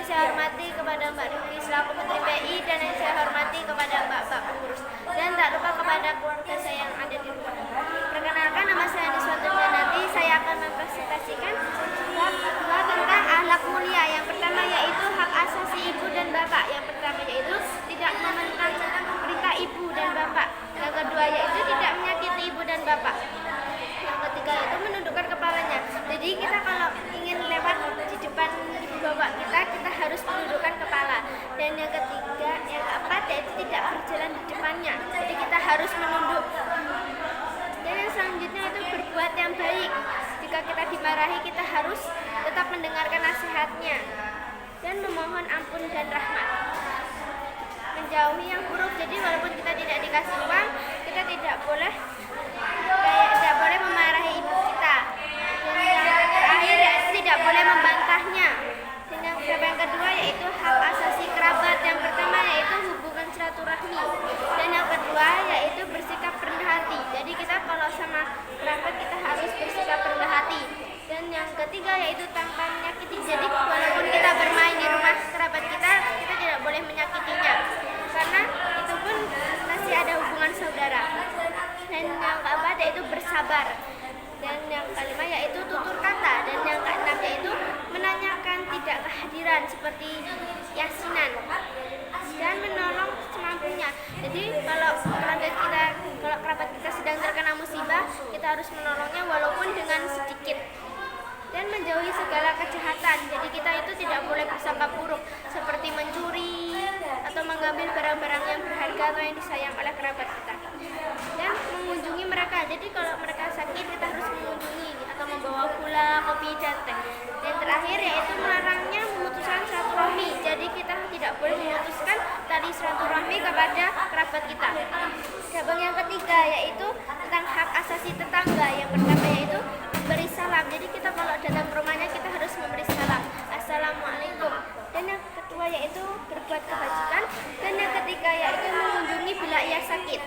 yang saya hormati kepada Mbak Rifki selaku Menteri PI dan yang saya hormati kepada Mbak pengurus dan tak lupa kepada keluarga saya yang ada di rumah. Perkenalkan, nama saya Niswatun dan nanti saya akan mempresentasikan dua tentang akhlak mulia. Yang pertama yaitu hak asasi ibu dan bapak. Yang pertama yaitu tidak mentang-mentang perintah ibu dan bapak. Yang kedua yaitu tidak menyakiti ibu dan bapak. Yang ketiga yaitu menundukkan kepalanya. Jadi kita kalau ingin lewat di depan ibu bapak kita harus menundukkan kepala. Dan yang ketiga, yang keempat yaitu tidak berjalan di depannya. Jadi kita harus menunduk. Dan yang selanjutnya itu berbuat yang baik. Jika kita dimarahi, kita harus tetap mendengarkan nasihatnya dan memohon ampun dan rahmat. Menjauhi yang buruk. Jadi walaupun kita tidak dikasih uang, kita tidak boleh memarahi ibu kita. Dan yang terakhir yaitu tidak boleh membantahnya. Dan yang kedua yaitu hak asasi kerabat. Yang pertama yaitu hubungan silaturahmi. Dan yang kedua yaitu bersikap rendah hati. Jadi kita kalau sama kerabat kita harus bersikap rendah hati. Dan yang ketiga yaitu tanpa menyakiti. Jadi walaupun kita bermain di rumah kerabat kita tidak boleh menyakitinya. Karena itu pun masih ada hubungan saudara. Dan yang keempat yaitu bersabar. Dan yang kelima yaitu tutur kata. Dan yang keenam yaitu menanyakan tidak kehadiran seperti yasinan dan menolong semampunya. Jadi kalau kerabat kita sedang terkena musibah, kita harus menolongnya walaupun dengan sedikit. Dan menjauhi segala kejahatan. Jadi kita itu tidak boleh bersangka buruk seperti mencuri atau mengambil barang-barang yang berharga atau yang disayang oleh kerabat kita. Dan mengunjungi mereka. Jadi kalau mereka sakit kita harus mengunjungi atau membawa gula, kopi, dan teh. Dan terakhir yaitu melarangnya memutuskan silaturahmi. Jadi kita tidak boleh memutuskan tali silaturahmi kepada kerabat kita. Cabang yang ketiga yaitu tentang hak asasi tetangga. Yang pertama yaitu memberi salam. Jadi kita kalau datang ke rumahnya kita harus memberi salam. Assalamualaikum. Dan yang kedua yaitu berbuat kebajikan. Dan yang ketiga yaitu mengunjungi bila ia sakit.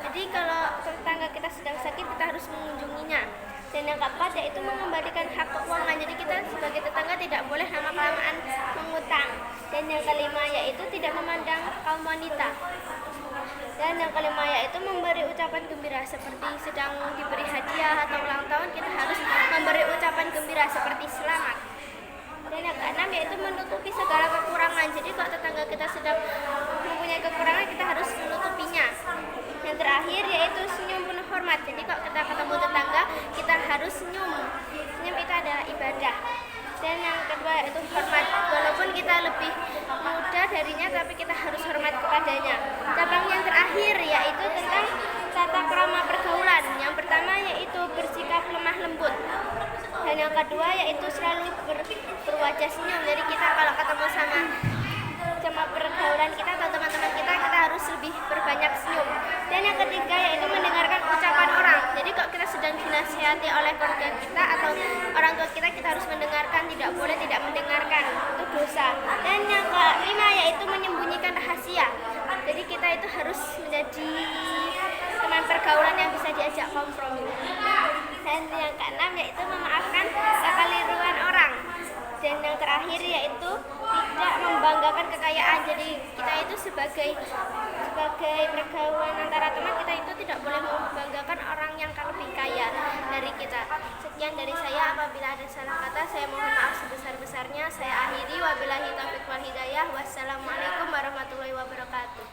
Jadi kalau tetangga kita sedang sakit kita harus mengunjunginya. Dan yang keempat yaitu mengembalikan hak keuangan. Jadi kita sebagai tetangga tidak boleh lama-kelamaan mengutang. Dan yang kelima yaitu tidak memandang kaum wanita. Dan yang kelima yaitu memberi ucapan gembira seperti sedang diberi hadiah atau ulang tahun kita harus memberi ucapan gembira seperti selamat. Dan yang keenam yaitu menutupi segala kekurangan. Jadi kalau tetangga kita sedang mempunyai kekurangan kita harus menutupinya. Yang terakhir yaitu senyum penuh hormat. Jadi kalau kita ketemu tetangga kita harus senyum. Senyum itu adalah ibadah. Dan yang kedua yaitu hormat. Walaupun kita lebih muda darinya tapi kita harus hormat kepadanya. Cabang yang terakhir yaitu tentang tata krama pergaulan. Yang pertama yaitu bersikap lemah lembut. Dan yang kedua yaitu selalu berwajah senyum. Jadi kita kalau ketemu sama pergaulan kita atau teman-teman kita harus lebih berbanyak senyum. Dan yang ketiga yaitu mendengarkan ucapan orang. Jadi kalau kita sedang dinasihati oleh keluarga kita atau orang tua kita harus mendengarkan, tidak boleh tidak mendengarkan, itu dosa. Dan yang kelima yaitu menyembunyikan rahasia. Jadi kita itu harus menjadi teman pergaulan yang bisa diajak kompromi. Dan yang keenam yaitu memaafkan kekeliruan orang. Dan yang terakhir yaitu tidak membanggakan kekayaan. Jadi kita itu sebagai pergaulan antara teman kita itu tidak boleh membanggakan orang yang lebih kaya dari kita. Sekian dari saya, apabila ada salah kata saya mohon maaf sebesar-besarnya. Saya akhiri, wabillahi taufiq wal hidayah. Wassalamualaikum warahmatullahi wabarakatuh.